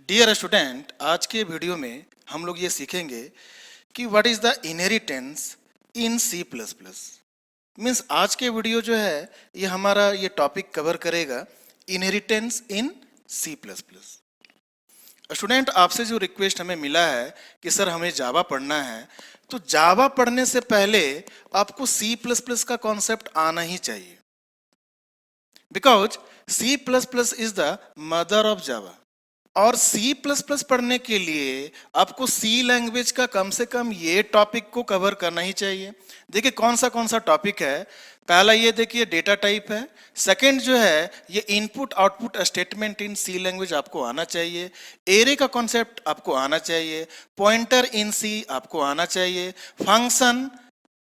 Dear student, आज के video में हम लोग ये सीखेंगे कि what is the inheritance in C plus plus. Means आज के वीडियो जो है ये हमारा ये टॉपिक कवर करेगा inheritance in C plus plus. Student, आपसे जो रिक्वेस्ट हमें मिला है कि सर हमें जावा पढ़ना है, तो जावा पढ़ने से पहले आपको सी प्लस प्लस का कॉन्सेप्ट आना ही चाहिए, because C plus plus is the mother of Java. और C++ पढ़ने के लिए आपको C लैंग्वेज का कम से कम ये टॉपिक को कवर करना ही चाहिए। देखिए कौन सा टॉपिक है। पहला ये देखिए डेटा टाइप है। सेकंड जो है ये input output statement in C language आपको आना चाहिए। एरे का कॉन्सेप्ट आपको आना चाहिए। पॉइंटर इन C आपको आना चाहिए। फंक्शन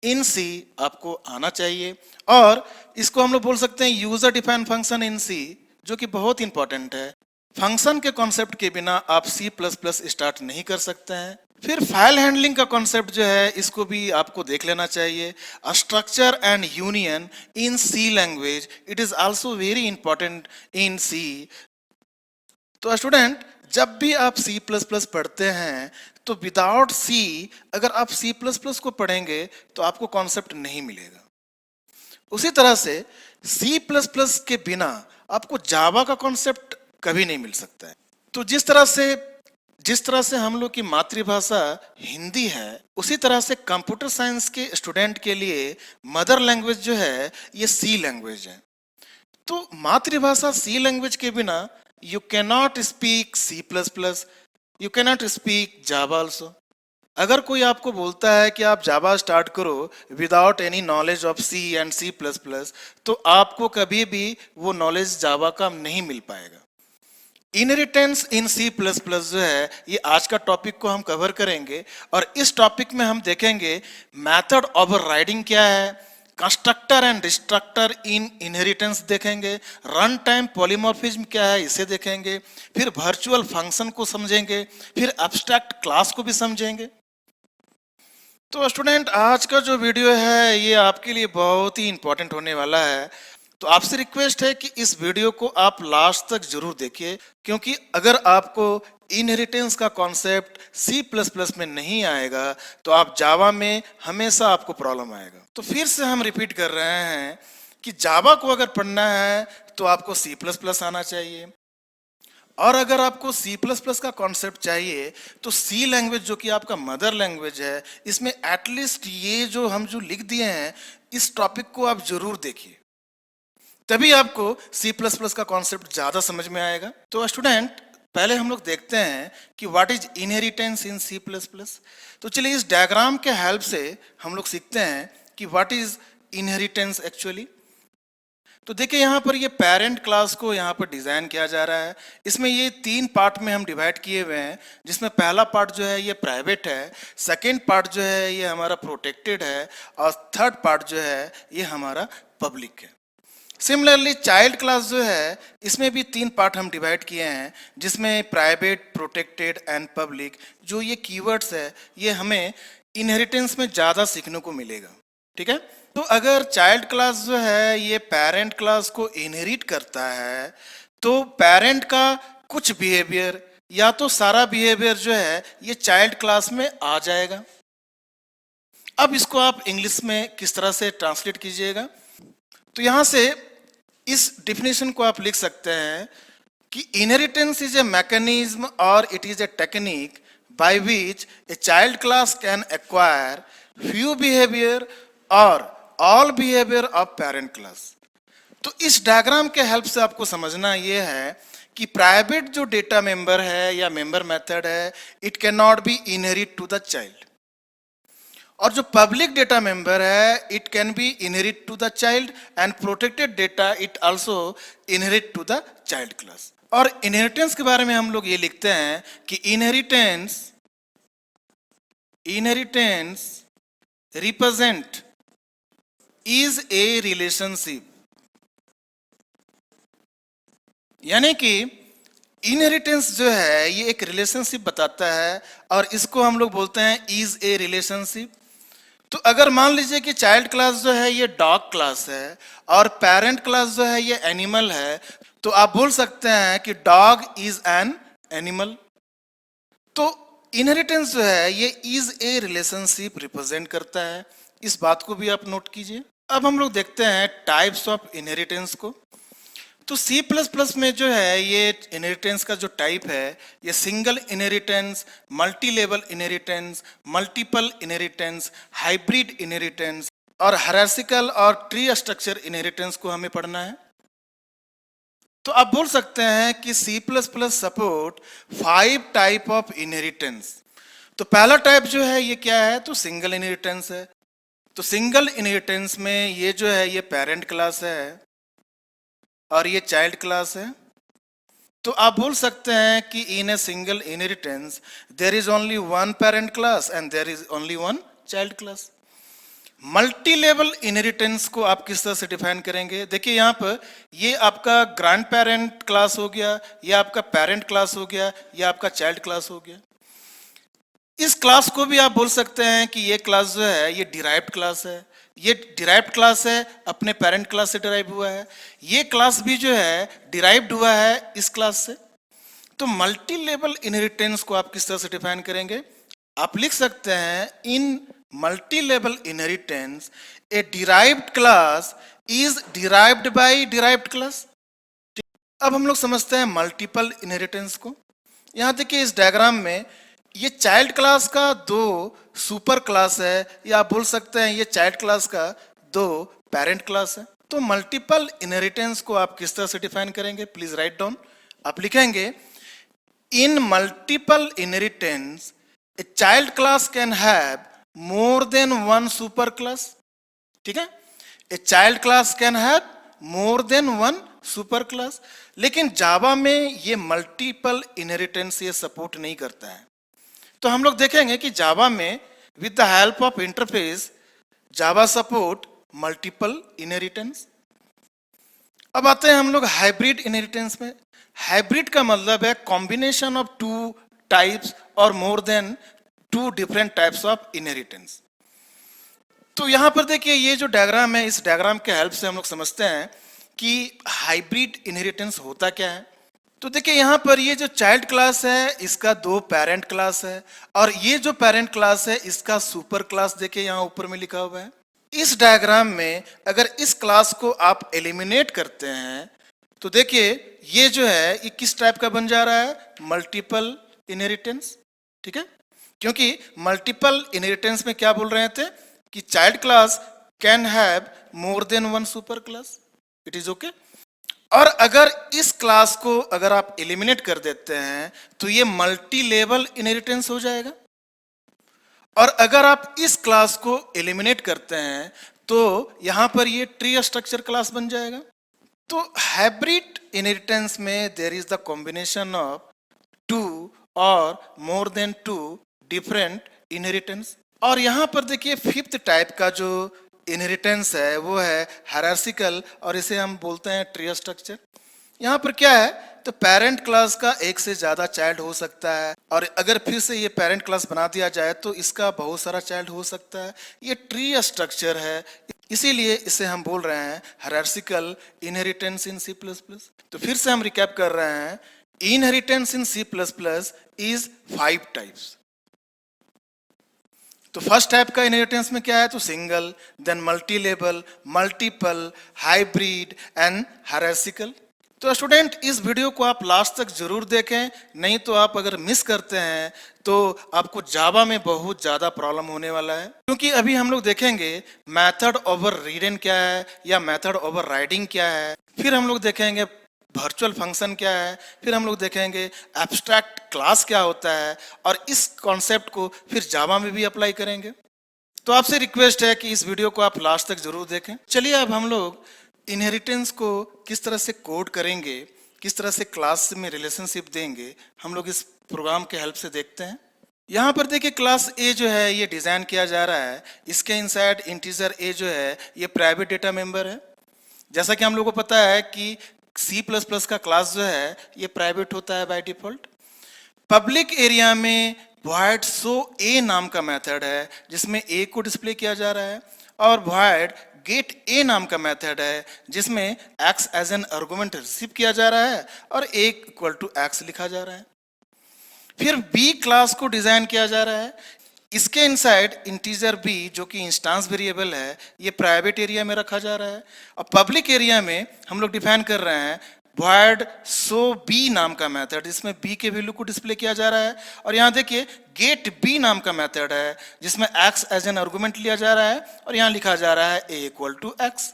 इन C आपको आना चाहिए। और इसको हम लोग बोल सकते हैं user defined function in C, जो कि बहुत इंपॉर्टेंट है। फंक्शन के कॉन्सेप्ट के बिना आप C++ स्टार्ट नहीं कर सकते हैं। फिर फाइल हैंडलिंग का कॉन्सेप्ट जो है इसको भी आपको देख लेना चाहिए। Structure and union in C language, it is also very important in C। तो स्टूडेंट, जब भी आप C++ पढ़ते हैं तो विदाउट C अगर आप C++ को पढ़ेंगे तो आपको कॉन्सेप्ट नहीं मिलेगा। उसी तरह से C++ के बिना आपको जावा का कॉन्सेप्ट कभी नहीं मिल सकता है। तो जिस तरह से हम लोग की मातृभाषा हिंदी है, उसी तरह से कंप्यूटर साइंस के स्टूडेंट के लिए मदर लैंग्वेज जो है ये C लैंग्वेज है। तो मातृभाषा C लैंग्वेज के बिना you can not speak C++, you can not speak Java also. अगर कोई आपको बोलता है कि आप जावा स्टार्ट करो without any knowledge of C and C++, तो आपको कभी भी वो नॉलेज जावा का नहीं मिल पाएगा। इनहेरिटेंस इन C++ जो है ये आज का टॉपिक को हम कवर करेंगे, और इस टॉपिक में हम देखेंगे मेथड ओवरराइडिंग क्या है, constructor and destructor in inheritance देखेंगे, रन टाइम पॉलीमॉर्फिज्म क्या है इसे देखेंगे, फिर वर्चुअल फंक्शन को समझेंगे, फिर एब्स्ट्रैक्ट क्लास को भी समझेंगे। तो स्टूडेंट, आज का जो वीडियो है ये आपके लिए बहुत ही इंपॉर्टेंट होने वाला है। तो आपसे रिक्वेस्ट है कि इस वीडियो को आप लास्ट तक जरूर देखिए, क्योंकि अगर आपको इनहेरिटेंस का कॉन्सेप्ट C++ में नहीं आएगा तो आप जावा में हमेशा आपको प्रॉब्लम आएगा। तो फिर से हम रिपीट कर रहे हैं कि जावा को अगर पढ़ना है तो आपको C++ आना चाहिए, और अगर आपको C++ का कॉन्सेप्ट चाहिए तो C लैंग्वेज जो कि आपका मदर लैंग्वेज है, इसमें एटलीस्ट ये जो हम लिख दिए हैं इस टॉपिक को आप जरूर देखिए, तभी आपको C++ का कॉन्सेप्ट ज्यादा समझ में आएगा। तो स्टूडेंट, पहले हम लोग देखते हैं कि what is inheritance in C++। तो चलिए इस डायग्राम के हेल्प से हम लोग सीखते हैं कि व्हाट इज इनहेरिटेंस एक्चुअली। तो देखिए यहाँ पर ये पेरेंट क्लास को यहाँ पर डिजाइन किया जा रहा है। इसमें ये 3 पार्ट में हम डिवाइड किए हुए हैं, जिसमें पहला पार्ट जो है ये प्राइवेट है, सेकेंड पार्ट जो है ये हमारा प्रोटेक्टेड है, और थर्ड पार्ट जो है ये हमारा पब्लिक है। सिमिलरली चाइल्ड क्लास जो है इसमें भी 3 पार्ट हम डिवाइड किए हैं, जिसमें प्राइवेट, प्रोटेक्टेड एंड पब्लिक, जो ये कीवर्ड्स है ये हमें इनहेरिटेंस में ज़्यादा सीखने को मिलेगा। ठीक है। तो अगर चाइल्ड क्लास जो है ये पेरेंट क्लास को इनहेरिट करता है तो पेरेंट का कुछ बिहेवियर या तो सारा बिहेवियर जो है ये चाइल्ड क्लास में आ जाएगा। अब इसको आप इंग्लिश में किस तरह से ट्रांसलेट कीजिएगा, तो यहां से इस डिफिनेशन को आप लिख सकते हैं कि इनहेरिटेंस इज ए मैकेनिज्म और it is a technique by which a child class can acquire few behaviour और all behaviour of parent class. तो इस डायग्राम के हेल्प से आपको समझना यह है कि प्राइवेट जो डेटा मेंबर है या मेंबर मेथड है, it can not be inherit to the child, और जो पब्लिक डेटा मेंबर है it can be inherit to the child, and protected data it also inherit to the child class. और inheritance के बारे में हम लोग ये लिखते हैं कि inheritance represent is a relationship, यानी कि इनहेरिटेंस जो है ये एक रिलेशनशिप बताता है, और इसको हम लोग बोलते हैं इज ए रिलेशनशिप। तो अगर मान लीजिए कि चाइल्ड क्लास जो है ये डॉग क्लास है और पेरेंट क्लास जो है ये एनिमल है, तो आप बोल सकते हैं कि डॉग इज एन एनिमल। तो इनहेरिटेंस जो है ये इज ए रिलेशनशिप रिप्रेजेंट करता है, इस बात को भी आप नोट कीजिए। अब हम लोग देखते हैं टाइप्स ऑफ इनहेरिटेंस को। तो सी प्लस प्लस में जो है ये इनहेरिटेंस का जो टाइप है, ये single inheritance, multi level inheritance, multiple inheritance, hybrid inheritance और हायरार्किकल और ट्री स्ट्रक्चर इनहेरिटेंस को हमें पढ़ना है। तो आप बोल सकते हैं कि C plus plus support 5 type of inheritance. तो पहला टाइप जो है ये क्या है, तो सिंगल इनहेरिटेंस है। तो सिंगल इनहेरिटेंस में ये जो है ये पेरेंट क्लास है और ये चाइल्ड क्लास है। तो आप बोल सकते हैं कि in a single inheritance there is only one parent class and there is only one child class. Multi level inheritance को आप किस तरह से डिफाइन करेंगे, देखिए यहाँ पर ये आपका ग्रैंड पेरेंट क्लास हो गया, ये आपका पेरेंट क्लास हो गया, ये आपका चाइल्ड क्लास हो गया। इस क्लास को भी आप बोल सकते हैं कि ये क्लास जो है ये डिराइव्ड क्लास है, ये डिराइव्ड क्लास है, अपने पेरेंट क्लास से डिराइव हुआ है। ये क्लास भी जो है डिराइव्ड हुआ है इस क्लास से। तो मल्टी लेवल इनहेरिटेंस को आप किस तरह से डिफाइन करेंगे, आप लिख सकते हैं in multi level inheritance a derived class is derived by derived class. अब हम लोग समझते हैं मल्टीपल इनहेरिटेंस को। यहां देखिए इस डायग्राम में ये चाइल्ड क्लास का दो सुपर क्लास है, या आप बोल सकते हैं ये चाइल्ड क्लास का दो पेरेंट क्लास है। तो मल्टीपल इनहेरिटेंस को आप किस तरह से डिफाइन करेंगे, प्लीज राइट डाउन। आप लिखेंगे इन multiple inheritance a child class can have more than one super class. ठीक है, ए child class can have more than one super class. लेकिन जावा में ये मल्टीपल इनहेरिटेंस ये सपोर्ट नहीं करता है। तो हम लोग देखेंगे कि जावा में with the help of interface Java support multiple inheritance. अब आते हैं हम लोग हाइब्रिड इनहेरिटेंस में। हाइब्रिड का मतलब है कॉम्बिनेशन ऑफ टू टाइप्स और more than two different types of inheritance. तो यहां पर देखिए ये जो डायग्राम है, इस डायग्राम के हेल्प से हम लोग समझते हैं कि हाइब्रिड इनहेरिटेंस होता क्या है। तो देखिए यहां पर ये जो चाइल्ड क्लास है इसका दो पेरेंट क्लास है, और ये जो पेरेंट क्लास है इसका सुपर क्लास देखिए यहां ऊपर में लिखा हुआ है। इस डायग्राम में अगर इस क्लास को आप एलिमिनेट करते हैं तो देखिए ये जो है ये किस टाइप का बन जा रहा है, मल्टीपल इनहेरिटेंस। ठीक है, क्योंकि मल्टीपल इनहेरिटेंस में क्या बोल रहे थे कि child class can have more than one super class, it is okay. और अगर इस क्लास को अगर आप एलिमिनेट कर देते हैं तो ये मल्टी लेवल इनहेरिटेंस हो जाएगा, और अगर आप इस क्लास को एलिमिनेट करते हैं तो यहां पर ये ट्री स्ट्रक्चर क्लास बन जाएगा। तो हाइब्रिड इनहेरिटेंस में there is the combination of two और more than two different inheritance. और यहां पर देखिए फिफ्थ टाइप का जो इनहेरिटेंस है वो है हायरार्किकल, और इसे हम बोलते हैं ट्री स्ट्रक्चर। यहाँ पर क्या है, तो पेरेंट क्लास का एक से ज्यादा चाइल्ड हो सकता है, और अगर फिर से ये पेरेंट क्लास बना दिया जाए तो इसका बहुत सारा चाइल्ड हो सकता है। ये ट्री स्ट्रक्चर है, इसीलिए इसे हम बोल रहे हैं hierarchical inheritance in C plus plus. तो फिर से हम रिकैप कर रहे हैं, inheritance in C plus plus is 5 types. तो फर्स्ट टाइप का इनहेरिटेंस में क्या है, तो single, then multi level, multiple, hybrid and hierarchical. तो स्टूडेंट इस वीडियो को आप लास्ट तक जरूर देखें, नहीं तो आप अगर मिस करते हैं तो आपको जावा में बहुत ज्यादा प्रॉब्लम होने वाला है। क्योंकि अभी हम लोग देखेंगे मेथड ओवर रीडन क्या है या मेथड ओवर राइडिंग क्या है, फिर हम लोग देखेंगे वर्चुअल फंक्शन क्या है, फिर हम लोग देखेंगे एब्स्ट्रैक्ट क्लास क्या होता है, और इस कॉन्सेप्ट को फिर जावा में भी अप्लाई करेंगे। तो आपसे रिक्वेस्ट है कि इस वीडियो को आप लास्ट तक जरूर देखें। चलिए अब हम लोग इनहेरिटेंस को किस तरह से कोड करेंगे, किस तरह से क्लास में रिलेशनशिप देंगे, हम लोग इस प्रोग्राम के हेल्प से देखते हैं। यहाँ पर देखिए क्लास ए जो है ये डिजाइन किया जा रहा है, इसके इनसाइड इंटीजर ए जो है ये प्राइवेट डेटा मेंबर है। जैसा कि हम लोग को पता है कि सी प्लस प्लस का क्लास जो है ये प्राइवेट होता है बाय डिफॉल्ट। पब्लिक एरिया में void show a नाम का मेथड है जिसमें a को डिस्प्ले किया जा रहा है, और void get a नाम का मेथड है जिसमें x as an argument receive किया जा रहा है और a इक्वल टू x लिखा जा रहा है। फिर बी क्लास को डिजाइन किया जा रहा है, इसके इनसाइड इंटीजर बी जो कि इंस्टेंस वेरिएबल है ये प्राइवेट एरिया में रखा जा रहा है, और पब्लिक एरिया में हम लोग डिफाइन कर रहे हैं void so b नाम का मेथड जिसमें b के वैल्यू को डिस्प्ले किया जा रहा है। और यहाँ देखिए गेट b नाम का मेथड है जिसमें x एज एन आर्गुमेंट लिया जा रहा है और यहाँ लिखा जा रहा है a इक्वल टू x।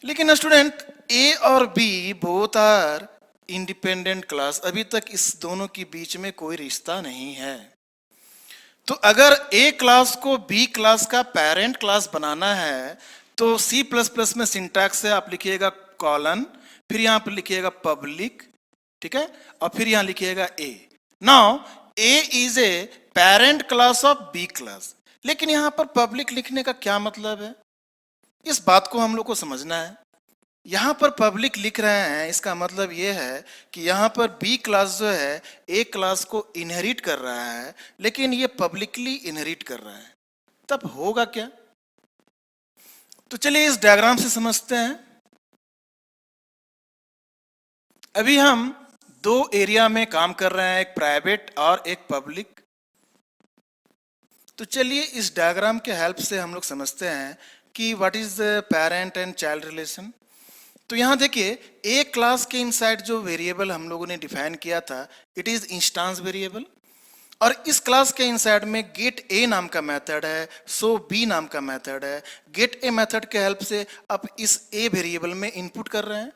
लेकिन स्टूडेंट a और b both are independent class, अभी तक इस दोनों के बीच में कोई रिश्ता नहीं है। तो अगर A क्लास को B क्लास का पेरेंट क्लास बनाना है तो C++ में सिंटैक्स है, आप लिखिएगा कॉलन, फिर यहां पर लिखिएगा पब्लिक, ठीक है, और फिर यहां लिखिएगा A। Now A is a parent class of B class, लेकिन यहां पर पब्लिक लिखने का क्या मतलब है, इस बात को हम लोग को समझना है। यहां पर पब्लिक लिख रहे हैं, इसका मतलब यह है कि यहां पर बी क्लास जो है ए क्लास को इनहेरिट कर रहा है, लेकिन ये पब्लिकली इनहेरिट कर रहा है, तब होगा क्या? तो चलिए इस डायग्राम से समझते हैं। अभी हम दो एरिया में काम कर रहे हैं, एक प्राइवेट और एक पब्लिक। तो चलिए इस डायग्राम के हेल्प से हम लोग समझते हैं कि what is the parent and child relation. तो यहां देखिए ए क्लास के इनसाइड जो वेरिएबल हम लोगों ने डिफाइन किया था इट इज इंस्टेंस वेरिएबल, और इस क्लास के इनसाइड में गेट ए नाम का मेथड है, सो बी नाम का मेथड है। गेट ए मेथड के हेल्प से आप इस ए वेरिएबल में इनपुट कर रहे हैं।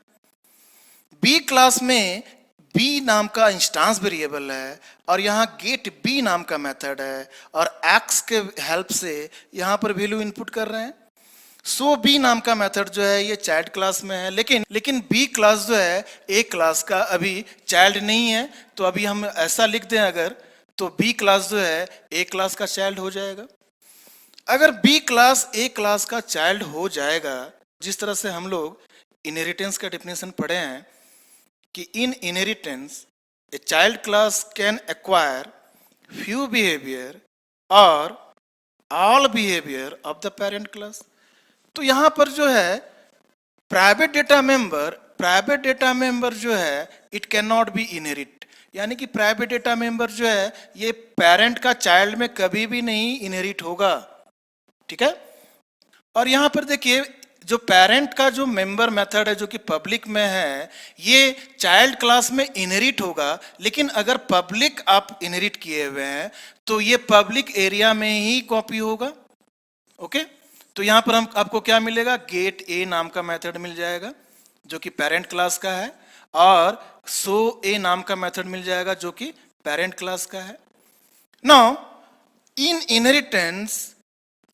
बी क्लास में बी नाम का इंस्टेंस वेरिएबल है और यहाँ गेट बी नाम का मेथड है, और एक्स के हेल्प से यहाँ पर वैल्यू इनपुट कर रहे हैं। सो बी नाम का मेथड जो है ये चाइल्ड क्लास में है, लेकिन बी क्लास जो है ए क्लास का अभी चाइल्ड नहीं है, तो अभी हम ऐसा लिख दें अगर, तो बी क्लास जो है ए क्लास का चाइल्ड हो जाएगा। अगर बी क्लास ए क्लास का चाइल्ड हो जाएगा, जिस तरह से हम लोग इनहेरिटेंस का डेफिनेशन पढ़े हैं कि in inheritance a child class can acquire few behaviour और all behaviour of the parent class. तो यहां पर जो है प्राइवेट डेटा मेंबर जो है it can not be inherit, यानी कि प्राइवेट डेटा मेंबर जो है ये पेरेंट का चाइल्ड में कभी भी नहीं इनहेरिट होगा, ठीक है। और यहां पर देखिए जो पेरेंट का जो मेंबर मेथड है जो कि पब्लिक में है ये चाइल्ड क्लास में इनहेरिट होगा, लेकिन अगर पब्लिक आप इनहेरिट किए हुए हैं तो ये पब्लिक एरिया में ही कॉपी होगा, ओके। तो यहां पर हम आपको क्या मिलेगा, गेट ए नाम का मेथड मिल जाएगा जो कि पेरेंट क्लास का है, और सो ए नाम का मेथड मिल जाएगा जो कि पेरेंट क्लास का है। नाउ इन इनहेरिटेंस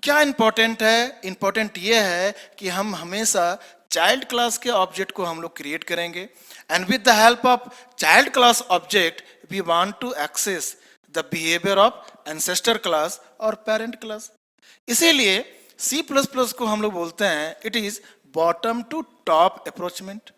क्या इंपॉर्टेंट है, इंपॉर्टेंट ये है कि हम हमेशा चाइल्ड क्लास के ऑब्जेक्ट को हम लोग क्रिएट करेंगे, and with the help of child class object we want to access the behaviour of ancestor class और पेरेंट क्लास। इसीलिए C++ को हम लोग बोलते हैं it is bottom to top approachment.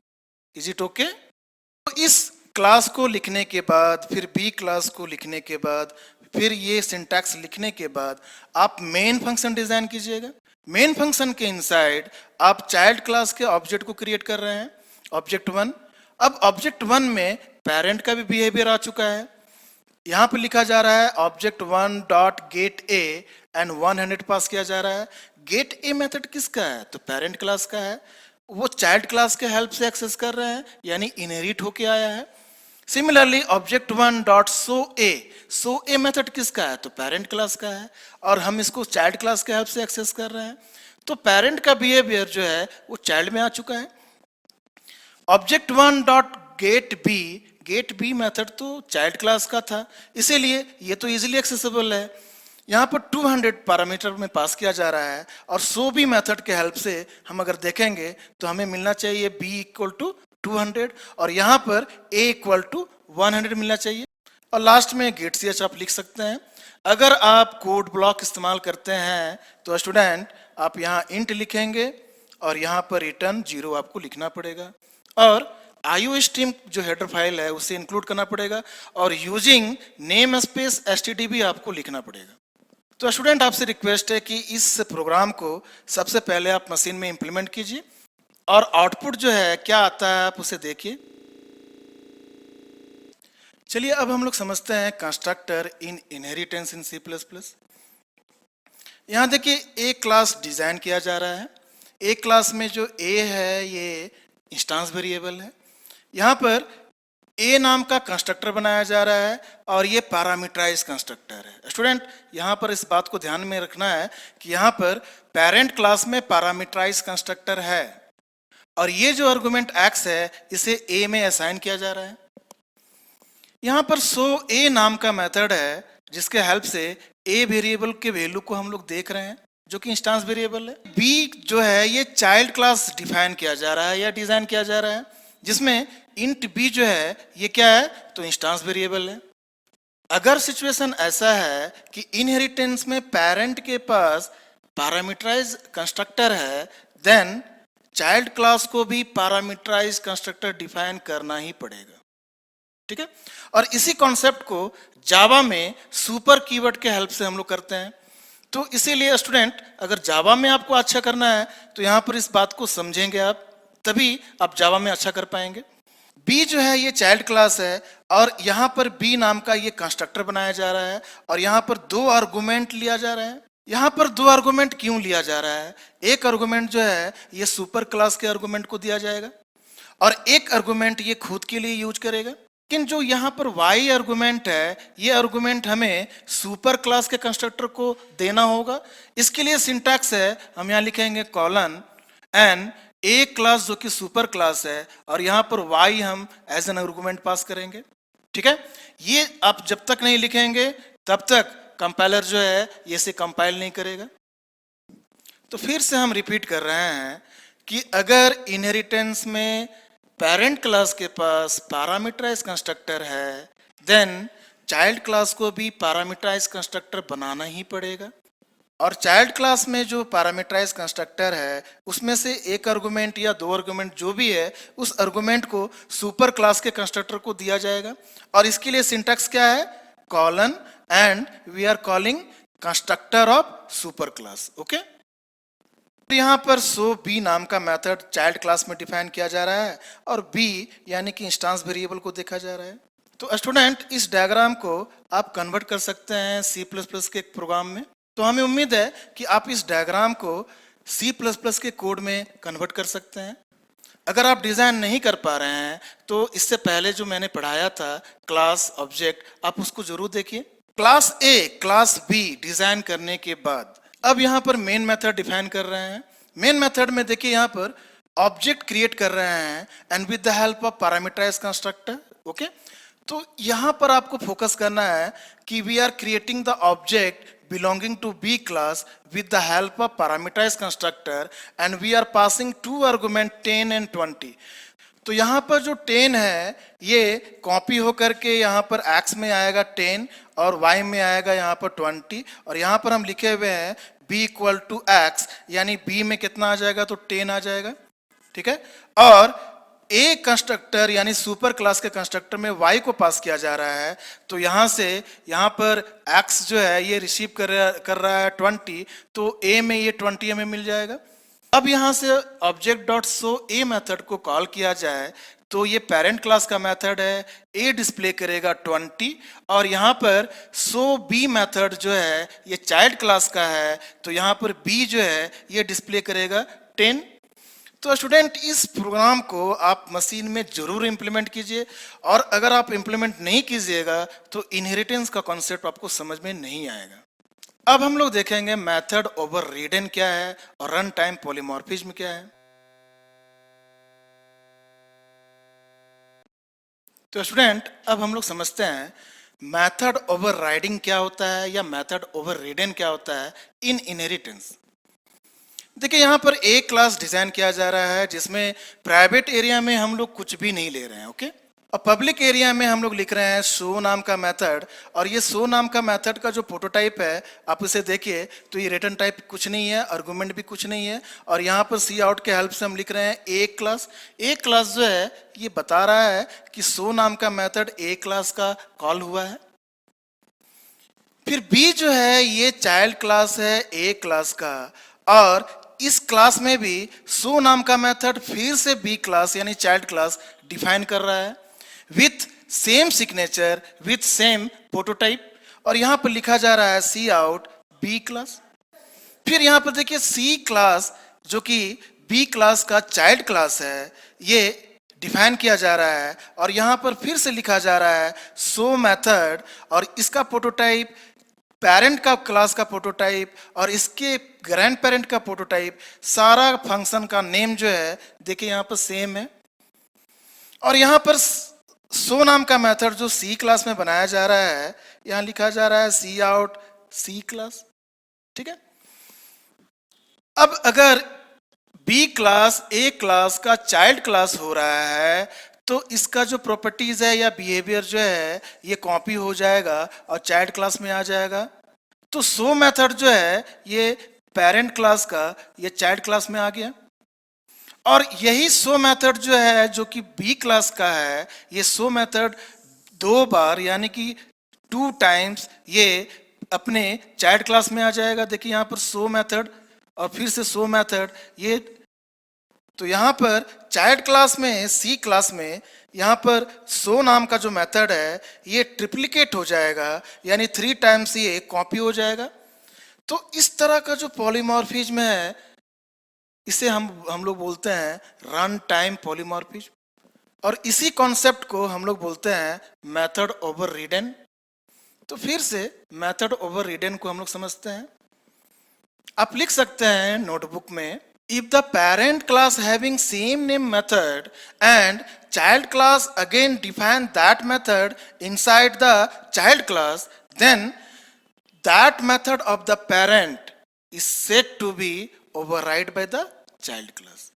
Is it okay? तो इस क्लास को लिखने के बाद, फिर बी क्लास को लिखने के बाद, फिर ये सिंटैक्स लिखने के बाद आप मेन फंक्शन डिजाइन कीजिएगा। मेन फंक्शन के इनसाइड आप चाइल्ड क्लास के ऑब्जेक्ट को क्रिएट कर रहे हैं, ऑब्जेक्ट 1। अब ऑब्जेक्ट 1 में पेरेंट का भी बिहेवियर आ चुका है, यहां पर लिखा जा रहा है object 1 dot gate A and 100 पास किया जा रहा है। गेट ए मेथड किसका है, तो पेरेंट क्लास का है, वो चाइल्ड क्लास के हेल्प से एक्सेस कर रहे हैं, यानी इनहेरिट होके आया है। Similarly object 1 dot so a method किसका है, तो पेरेंट क्लास का है, और हम इसको चाइल्ड क्लास के हेल्प से एक्सेस कर रहे हैं, तो पेरेंट का बिहेवियर जो है वो चाइल्ड में आ चुका है। Object 1 dot get B method तो चाइल्ड क्लास का था, इसीलिए ये तो इजीली एक्सेसिबल है। यहाँ पर 200 पैरामीटर में पास किया जा रहा है, और सो बी मेथड के हेल्प से हम अगर देखेंगे तो हमें मिलना चाहिए b इक्वल टू 200 और यहाँ पर a इक्वल टू 100 मिलना चाहिए, और लास्ट में गेट ch आप लिख सकते हैं। अगर आप कोड ब्लॉक इस्तेमाल करते हैं तो स्टूडेंट आप यहाँ इंट लिखेंगे और यहाँ पर रिटर्न 0 आपको लिखना पड़ेगा, और IOStream जो हेडर फाइल है उसे इंक्लूड करना पड़ेगा, और यूजिंग नेम स्पेस std आपको लिखना पड़ेगा। तो स्टूडेंट आपसे रिक्वेस्ट है कि इस प्रोग्राम को सबसे पहले आप मशीन में इंप्लीमेंट कीजिए, और आउटपुट जो है क्या आता है आप उसे देखिए। चलिए अब हम लोग समझते हैं constructor in inheritance in C plus plus. यहाँ देखिए एक क्लास डिजाइन किया जा रहा है। एक क्लास में जो ए है ये इंस्टेंस वेरिएबल है। यहाँ पर ए नाम का कंस्ट्रक्टर बनाया जा रहा है और ये पैरामीटराइज कंस्ट्रक्टर है। स्टूडेंट यहाँ पर इस बात को ध्यान में रखना है कि यहाँ पर पेरेंट क्लास में पैरामीटराइज कंस्ट्रक्टर है और ये जो आर्गुमेंट एक्स है इसे ए में असाइन किया जा रहा है। यहाँ पर सो ए नाम का मेथड है जिसके हेल्प से ए वेरिएबल के वैल्यू को हम लोग देख रहे हैं जो कि इंस्टेंस वेरिएबल है। बी जो है ये चाइल्ड क्लास डिफाइन किया जा रहा है या डिजाइन किया जा रहा है जिसमें इंट बी जो है ये क्या है तो इंस्टेंस वेरिएबल है। अगर सिचुएशन ऐसा है कि इनहेरिटेंस में पेरेंट के पास पैरामीटराइज कंस्ट्रक्टर है देन चाइल्ड क्लास को भी पैरामीटराइज कंस्ट्रक्टर डिफाइन करना ही पड़ेगा। ठीक है, और इसी कॉन्सेप्ट को जावा में सुपर कीवर्ड के हेल्प से हम लोग करते हैं। तो इसीलिए स्टूडेंट अगर जावा में आपको अच्छा करना है तो यहाँ पर इस बात को समझेंगे आप, तभी आप जावा में अच्छा कर पाएंगे। बी जो है ये चाइल्ड क्लास है और यहाँ पर बी नाम का ये कंस्ट्रक्टर बनाया जा रहा है और यहाँ पर दो आर्गुमेंट लिया जा रहा है। यहाँ पर दो आर्गुमेंट क्यों लिया जा रहा है? एक आर्गुमेंट जो है ये सुपर क्लास के आर्गुमेंट को दिया जाएगा और एक आर्गुमेंट ये खुद के लिए यूज करेगा। लेकिन जो यहाँ पर y आर्गुमेंट है ये आर्गुमेंट हमें सुपर क्लास के कंस्ट्रक्टर को देना होगा। इसके लिए सिंटैक्स है, हम यहाँ लिखेंगे कॉलन एन ए क्लास जो कि सुपर क्लास है और यहाँ पर y हम एज एन आर्गुमेंट पास करेंगे। ठीक है, ये आप जब तक नहीं लिखेंगे तब तक कंपाइलर जो है ये से कंपाइल नहीं करेगा। तो फिर से हम रिपीट कर रहे हैं कि अगर इनहेरिटेंस में पेरेंट क्लास के पास पैरामीटराइज कंस्ट्रक्टर है देन चाइल्ड क्लास को भी पैरामीटराइज कंस्ट्रक्टर बनाना ही पड़ेगा और चाइल्ड क्लास में जो पैरामीटराइज कंस्ट्रक्टर है उसमें से एक आर्गुमेंट या दो आर्गुमेंट जो भी है उस आर्गुमेंट को सुपर क्लास के कंस्ट्रक्टर को दिया जाएगा और इसके लिए सिंटैक्स क्या है? Colon and we are calling constructor of super class. Okay, यहाँ पर सो बी नाम का मेथड चाइल्ड क्लास में डिफाइन किया जा रहा है और बी यानी कि इंस्टेंस वेरिएबल को देखा जा रहा है। तो स्टूडेंट इस डायग्राम को आप कन्वर्ट कर सकते हैं सी प्लस प्लस के प्रोग्राम में। तो हमें उम्मीद है कि आप इस डायग्राम को सी प्लस प्लस के कोड में कन्वर्ट कर सकते हैं। अगर आप डिजाइन नहीं कर पा रहे हैं तो इससे पहले जो मैंने पढ़ाया था क्लास ऑब्जेक्ट, आप उसको जरूर देखिए। Class A class B design करने के बाद अब यहाँ पर मेन मेथड डिफाइन कर रहे हैं। मेन मेथड में देखिए यहाँ पर ऑब्जेक्ट क्रिएट कर रहे हैं and with the help of parameterize constructor. Okay, तो यहाँ पर आपको फोकस करना है कि we are creating the object belonging to B class with the help of parameterized constructor and we are passing two argument 10 and 20। तो यहाँ पर जो 10 है ये कॉपी होकर के यहाँ पर x में आएगा 10 और y में आएगा यहाँ पर 20 और यहाँ पर हम लिखे हुए हैं b इक्वल टू x यानी b में कितना आ जाएगा तो 10 आ जाएगा। ठीक है, और ए कंस्ट्रक्टर यानी सुपर क्लास के कंस्ट्रक्टर में y को पास किया जा रहा है तो यहाँ से यहाँ पर x जो है ये रिसीव कर रहा है 20 तो a में ये 20 हमें मिल जाएगा। अब यहाँ से object dot so a method को कॉल किया जाए तो ये पेरेंट क्लास का मेथड है, a डिस्प्ले करेगा 20 और यहाँ पर सो बी मेथड जो है ये चाइल्ड क्लास का है तो यहाँ पर b जो है ये डिस्प्ले करेगा 10। तो स्टूडेंट इस प्रोग्राम को आप मशीन में जरूर इंप्लीमेंट कीजिए और अगर आप इंप्लीमेंट नहीं कीजिएगा तो इनहेरिटेंस का कॉन्सेप्ट आपको समझ में नहीं आएगा। अब हम लोग देखेंगे मेथड ओवररिडन क्या है और रन टाइम पॉलीमॉर्फिज्म क्या है। तो स्टूडेंट अब हम लोग समझते हैं मेथड ओवरराइडिंग क्या होता है या मेथड ओवररिडन क्या होता है इन इनहेरिटेंस। देखिए यहाँ पर एक क्लास डिजाइन किया जा रहा है जिसमें प्राइवेट एरिया में हम लोग कुछ भी नहीं ले रहे हैं। ओके, और पब्लिक एरिया में हम लोग लिख रहे हैं शो नाम का मेथड और ये शो नाम का मेथड का जो प्रोटोटाइप है आप उसे देखिए तो ये रिटर्न टाइप कुछ नहीं है, आर्गुमेंट भी कुछ नहीं है और यहाँ पर सी आउट के हेल्प से हम लिख रहे हैं एक क्लास जो है ये बता रहा है कि शो नाम का मेथड ए क्लास का कॉल हुआ है। फिर बी जो है ये चाइल्ड क्लास है ए क्लास का और इस क्लास में भी सो नाम का मेथड फिर से बी क्लास यानी चाइल्ड क्लास डिफाइन कर रहा है with same signature with same prototype, और यहां पर लिखा जा रहा है सी आउट बी क्लास। फिर यहां पर देखिए सी क्लास जो कि बी क्लास का चाइल्ड क्लास है, ये डिफाइन किया जा रहा है, और यहां पर फिर से लिखा जा रहा है सो मेथड, और इसका प्रोटोटाइप पेरेंट का क्लास का प्रोटोटाइप और इसके ग्रैंड पेरेंट का प्रोटोटाइप, सारा फंक्शन का नेम जो है देखिए यहां पर सेम है। और यहां पर सो नाम का मेथड जो सी क्लास में बनाया जा रहा है, यहां लिखा जा रहा है सी आउट सी क्लास। ठीक है, अब अगर बी क्लास ए क्लास का चाइल्ड क्लास हो रहा है तो इसका जो प्रॉपर्टीज है या बिहेवियर जो है ये कॉपी हो जाएगा और चाइल्ड क्लास में आ जाएगा। तो सो मेथड जो है ये पेरेंट क्लास का ये चाइल्ड क्लास में आ गया, और यही सो मेथड जो है जो कि बी क्लास का है, ये सो मेथड दो बार यानी कि 2 टाइम्स ये अपने चाइल्ड क्लास में आ जाएगा। देखिए यहां पर सो मेथड और फिर से सो मेथड, ये तो यहां पर चाइल्ड क्लास में सी क्लास में यहां पर सो नाम का जो मेथड है ये ट्रिप्लिकेट हो जाएगा, यानी 3 टाइम्स ये कॉपी हो जाएगा। तो इस तरह का जो पॉलीमॉर्फिज्म है इसे हम लोग बोलते हैं रन टाइम पॉलीमॉर्फिज्म, और इसी कॉन्सेप्ट को हम लोग बोलते हैं मेथड ओवर रिडन। तो फिर से मेथड ओवर रिडन को हम लोग समझते हैं। आप लिख सकते हैं नोटबुक में, if the parent class having same name method and child class again define that method inside the child class, then that method of the parent is said to be override by the child class।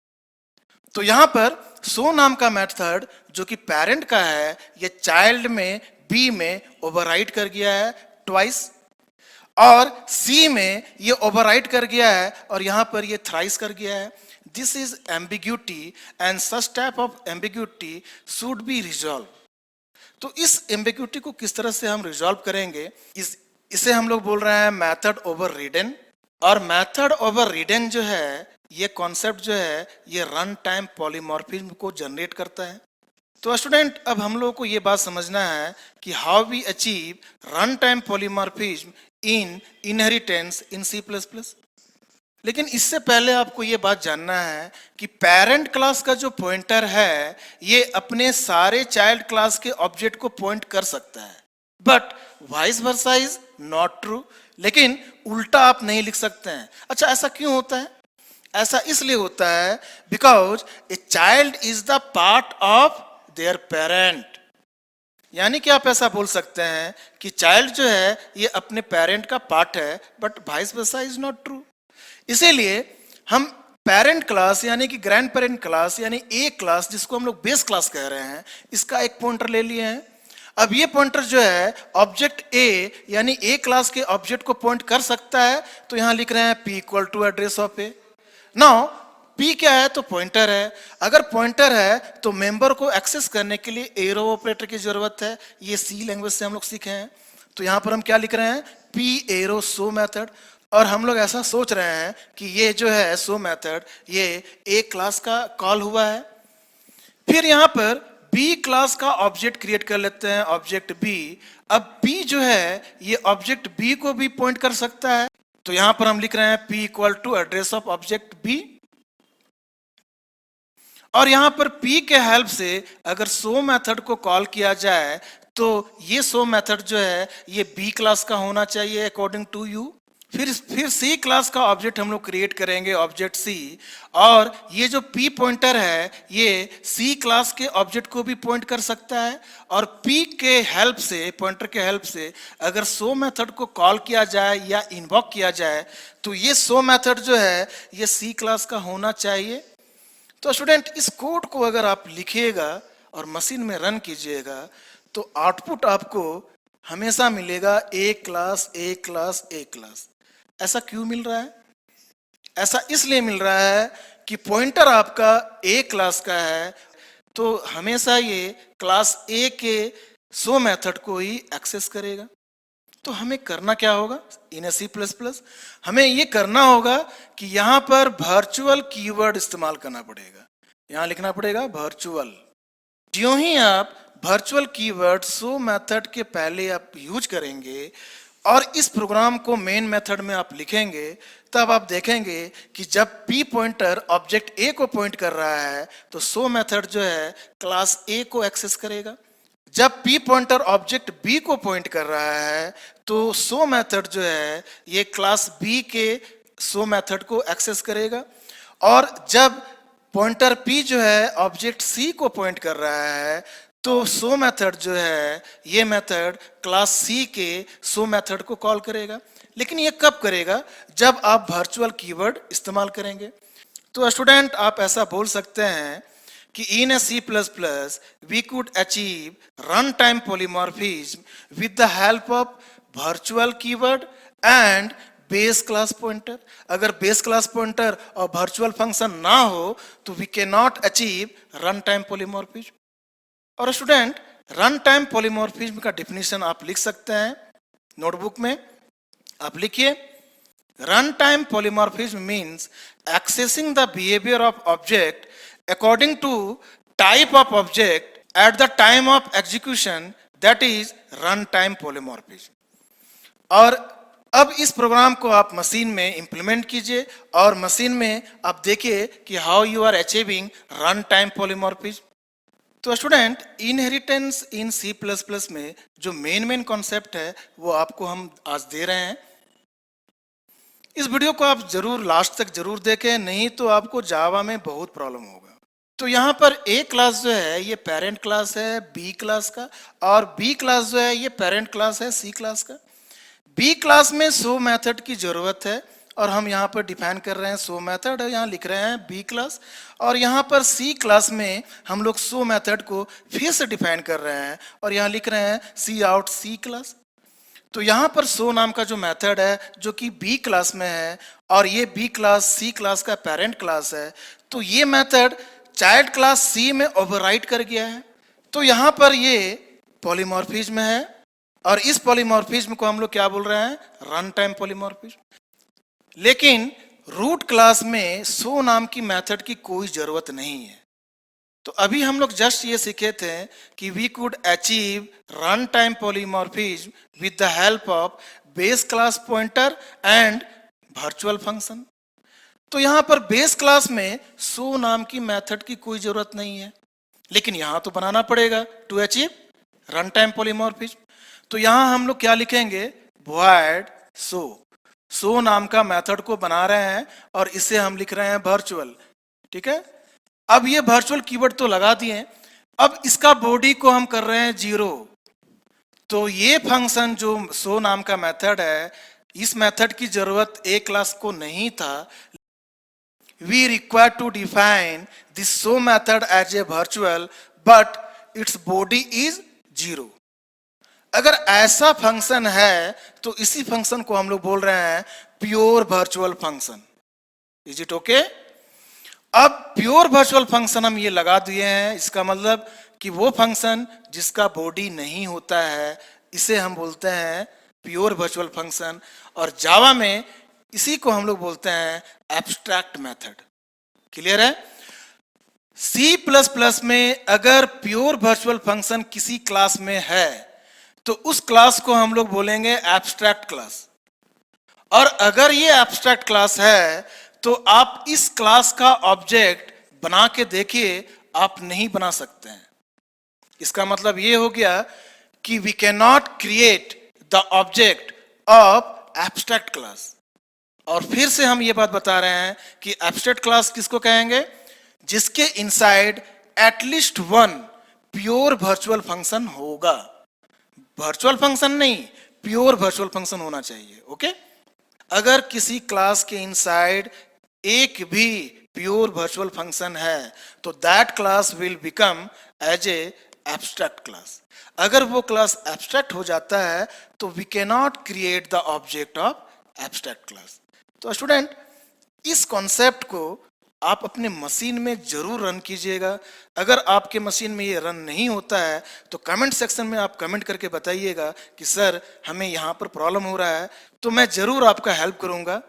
तो यहां पर सो नाम का method जो कि parent का है ये चाइल्ड में बी में ओवरराइड कर गया है ट्वाइस, और सी में ये ओवरराइड कर गया है और यहां पर ये थ्राइस कर गया है। This is ambiguity and such type of ambiguity should be resolve. तो इस एम्बिग्यूटी को किस तरह से हम रिजॉल्व करेंगे, इसे हम लोग बोल रहे हैं मेथड ओवर रिडन। और मेथड ओवर रिडन जो है ये कॉन्सेप्ट जो है ये रन टाइम पॉलीमॉर्फिज्म को जनरेट करता है। तो स्टूडेंट अब हम लोगों को ये बात समझना है कि how we achieve run time polymorphism in inheritance in C plus plus. लेकिन इससे पहले आपको ये बात जानना है कि पेरेंट क्लास का जो पॉइंटर है ये अपने सारे चाइल्ड क्लास के ऑब्जेक्ट को पॉइंट कर सकता है, but vice versa is not true. लेकिन उल्टा आप नहीं लिख सकते हैं। अच्छा, ऐसा क्यों होता है? ऐसा इसलिए होता है because a child is the part of their parent. यानी कि आप ऐसा बोल सकते हैं कि चाइल्ड जो है ये अपने पेरेंट का पार्ट है, but vice versa is not true. इसीलिए हम पेरेंट क्लास यानी कि ग्रैंड पेरेंट क्लास यानी ए क्लास, जिसको हम लोग बेस क्लास कह रहे हैं, इसका एक पॉइंटर ले लिए हैं। अब ये पॉइंटर जो है ऑब्जेक्ट ए यानी ए क्लास के ऑब्जेक्ट को पॉइंट कर सकता है, तो यहां लिख रहे हैं P equal to address of A. Now P क्या है? तो पॉइंटर है। अगर पॉइंटर है तो मेंबर को एक्सेस करने के लिए एरो ऑपरेटर की जरूरत है। ये सी लैंग्वेज से हम लोग सीखे हैं। तो यहां पर हम क्या लिख रहे हैं? P arrow so method. और हम लोग ऐसा सोच रहे हैं कि ये जो है सो मेथड ये ए क्लास का कॉल हुआ है। फिर यहां पर बी क्लास का ऑब्जेक्ट क्रिएट कर लेते हैं, ऑब्जेक्ट बी। अब P जो है ये ऑब्जेक्ट बी को भी पॉइंट कर सकता है, तो यहां पर हम लिख रहे हैं P equal to address of object B. और यहां पर P के हेल्प से अगर सो मेथड को कॉल किया जाए तो ये सो मेथड जो है ये बी क्लास का होना चाहिए अकॉर्डिंग टू यू। फिर सी क्लास का ऑब्जेक्ट हम लोग क्रिएट करेंगे, ऑब्जेक्ट सी। और ये जो P पॉइंटर है ये सी क्लास के ऑब्जेक्ट को भी पॉइंट कर सकता है। और P के हेल्प से, पॉइंटर के हेल्प से अगर सो मेथड को कॉल किया जाए या इन्वॉक किया जाए तो ये सो मेथड जो है ये सी क्लास का होना चाहिए। तो स्टूडेंट इस कोड को अगर आप लिखिएगा और मशीन में रन कीजिएगा तो आउटपुट आपको हमेशा मिलेगा A class A class A class. ऐसा क्यों मिल रहा है? ऐसा इसलिए मिल रहा है कि पॉइंटर आपका ए क्लास का है, तो हमेशा ये क्लास ए के सो मेथड को ही एक्सेस करेगा। तो हमें करना क्या होगा इन सी प्लस प्लस? हमें ये करना होगा कि यहां पर वर्चुअल कीवर्ड इस्तेमाल करना पड़ेगा। यहां लिखना पड़ेगा वर्चुअल। ज्यों ही आप वर्चुअल कीवर्ड सो मेथड के पहले आप यूज करेंगे और इस प्रोग्राम को मेन मेथड में आप लिखेंगे, तब आप देखेंगे कि जब पी पॉइंटर ऑब्जेक्ट ए को पॉइंट कर रहा है तो सो मेथड जो है क्लास ए को एक्सेस करेगा। जब पी पॉइंटर ऑब्जेक्ट बी को पॉइंट कर रहा है तो सो मेथड जो है ये क्लास बी के सो मेथड को एक्सेस करेगा। और जब पॉइंटर पी जो है ऑब्जेक्ट सी को पॉइंट कर रहा है तो सो मेथड जो है ये मेथड क्लास सी के सो मेथड को कॉल करेगा। लेकिन ये कब करेगा? जब आप वर्चुअल कीवर्ड इस्तेमाल करेंगे। तो स्टूडेंट आप ऐसा बोल सकते हैं कि in a C++ we could achieve runtime polymorphism with the help of virtual keyword and base class pointer। अगर base class pointer और virtual function ना हो तो we cannot achieve runtime polymorphism। और स्टूडेंट रन टाइम पॉलीमॉर्फिज्म का definition आप लिख सकते हैं नोटबुक में। आप लिखिए, run time polymorphism means accessing the behaviour of object according to type of object at the time of execution, that is runtime polymorphism। और अब इस प्रोग्राम को आप मशीन में इंप्लीमेंट कीजिए और मशीन में आप देखिए कि how you are achieving run time polymorphism. तो student inheritance in C plus plus में जो मेन कॉन्सेप्ट है वो आपको हम आज दे रहे हैं। इस वीडियो को आप जरूर लास्ट तक जरूर देखें, नहीं तो आपको जावा में बहुत प्रॉब्लम होगा। तो यहाँ पर ए क्लास जो है ये पेरेंट क्लास है बी क्लास का, और बी क्लास जो है ये पेरेंट क्लास है सी क्लास का। बी क्लास में सो मेथड की जरूरत है और हम यहाँ पर डिफाइन कर रहे हैं सो मेथड, यहाँ लिख रहे हैं बी क्लास। और यहाँ पर सी क्लास में हम लोग सो मेथड को फिर से डिफाइन कर रहे हैं और यहाँ लिख रहे हैं सी आउट सी क्लास। तो यहाँ पर सो नाम का जो मेथड है जो कि बी क्लास में है और ये बी क्लास सी क्लास का पेरेंट क्लास है, तो ये मेथड चाइल्ड क्लास सी में ओवरराइट कर गया है। तो यहाँ पर ये पॉलीमॉर्फिज्म है और इस पॉलीमॉर्फिज्म को हम लोग क्या बोल रहे हैं? Run time polymorphism. लेकिन रूट क्लास में सो नाम की मेथड की कोई जरूरत नहीं है। तो अभी हम लोग जस्ट ये सीखे थे कि we could achieve run time polymorphism with the help of base class pointer and virtual function. तो यहाँ पर बेस क्लास में सो नाम की मेथड की कोई जरूरत नहीं है, लेकिन यहाँ तो बनाना पड़ेगा to achieve run time polymorphism. तो यहाँ हम लोग क्या लिखेंगे? वॉइड सो नाम का मेथड को बना रहे हैं और इसे हम लिख रहे हैं वर्चुअल। ठीक है, अब ये वर्चुअल कीवर्ड तो लगा दिए, अब इसका बॉडी को हम कर रहे हैं 0। तो ये फंक्शन जो सो नाम का मेथड है, इस मेथड की जरूरत ए क्लास को नहीं था। We require to define this so method as a virtual, but its body is 0। अगर ऐसा फंक्शन है तो इसी फंक्शन को हम लोग बोल रहे हैं pure virtual function. Is it okay? अब प्योर वर्चुअल फंक्शन हम ये लगा दिए हैं, इसका मतलब कि वो फंक्शन जिसका बॉडी नहीं होता है इसे हम बोलते हैं प्योर वर्चुअल फंक्शन। और जावा में इसी को हम लोग बोलते हैं एब्स्ट्रैक्ट मेथड। क्लियर है? सी प्लस प्लस में अगर प्योर वर्चुअल फंक्शन किसी क्लास में है तो उस क्लास को हम लोग बोलेंगे एब्स्ट्रैक्ट क्लास। और अगर ये एब्स्ट्रैक्ट क्लास है तो आप इस क्लास का ऑब्जेक्ट बना के देखिए, आप नहीं बना सकते हैं। इसका मतलब ये हो गया कि we can not create the object of abstract class. और फिर से हम ये बात बता रहे हैं कि एब्स्ट्रैक्ट क्लास किसको कहेंगे? जिसके inside at least one pure virtual function होगा। वर्चुअल फंक्शन नहीं, प्योर वर्चुअल फंक्शन होना चाहिए। ओके, अगर किसी क्लास के इनसाइड एक भी प्योर वर्चुअल फंक्शन है तो that class will become as a abstract class. अगर वो क्लास एब्स्ट्रैक्ट हो जाता है तो we can not create the object of abstract class. तो स्टूडेंट इस कॉन्सेप्ट को आप अपने मशीन में जरूर रन कीजिएगा। अगर आपके मशीन में ये रन नहीं होता है तो कमेंट सेक्शन में आप कमेंट करके बताइएगा कि सर हमें यहाँ पर प्रॉब्लम हो रहा है, तो मैं जरूर आपका हेल्प करूँगा।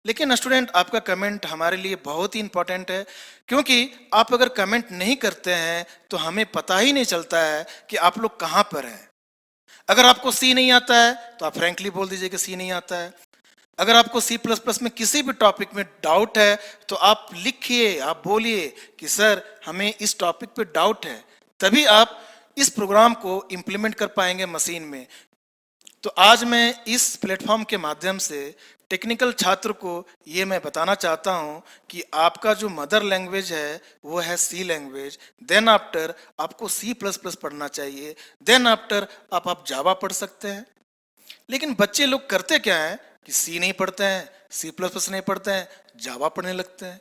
लेकिन स्टूडेंट आपका कमेंट हमारे लिए बहुत ही इंपॉर्टेंट है, क्योंकि आप अगर कमेंट नहीं करते हैं तो हमें पता ही नहीं चलता है कि आप लोग कहाँ पर हैं। अगर आपको सी नहीं आता है तो आप फ्रैंकली बोल दीजिए कि सी नहीं आता है। अगर आपको सी प्लस प्लस में किसी भी टॉपिक में डाउट है तो आप लिखिए, आप बोलिए कि सर हमें इस टॉपिक पे डाउट है, तभी आप इस प्रोग्राम को इम्प्लीमेंट कर पाएंगे मशीन में। तो आज मैं इस प्लेटफॉर्म के माध्यम से टेक्निकल छात्र को ये मैं बताना चाहता हूँ कि आपका जो मदर लैंग्वेज है वो है सी लैंग्वेज, देन आफ्टर आपको सी प्लस प्लस पढ़ना चाहिए, देन आफ्टर आप जावा पढ़ सकते हैं। लेकिन बच्चे लोग करते क्या है कि सी नहीं पढ़ते हैं, सी प्लस प्लस नहीं पढ़ते हैं, जावा पढ़ने लगते हैं,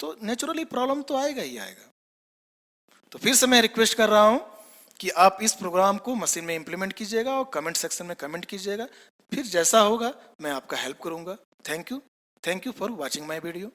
तो नेचुरली प्रॉब्लम तो आएगा ही आएगा। तो फिर से मैं रिक्वेस्ट कर रहा हूं कि आप इस प्रोग्राम को मशीन में इंप्लीमेंट कीजिएगा और कमेंट सेक्शन में कमेंट कीजिएगा, फिर जैसा होगा मैं आपका हेल्प करूंगा। Thank you for watching my video.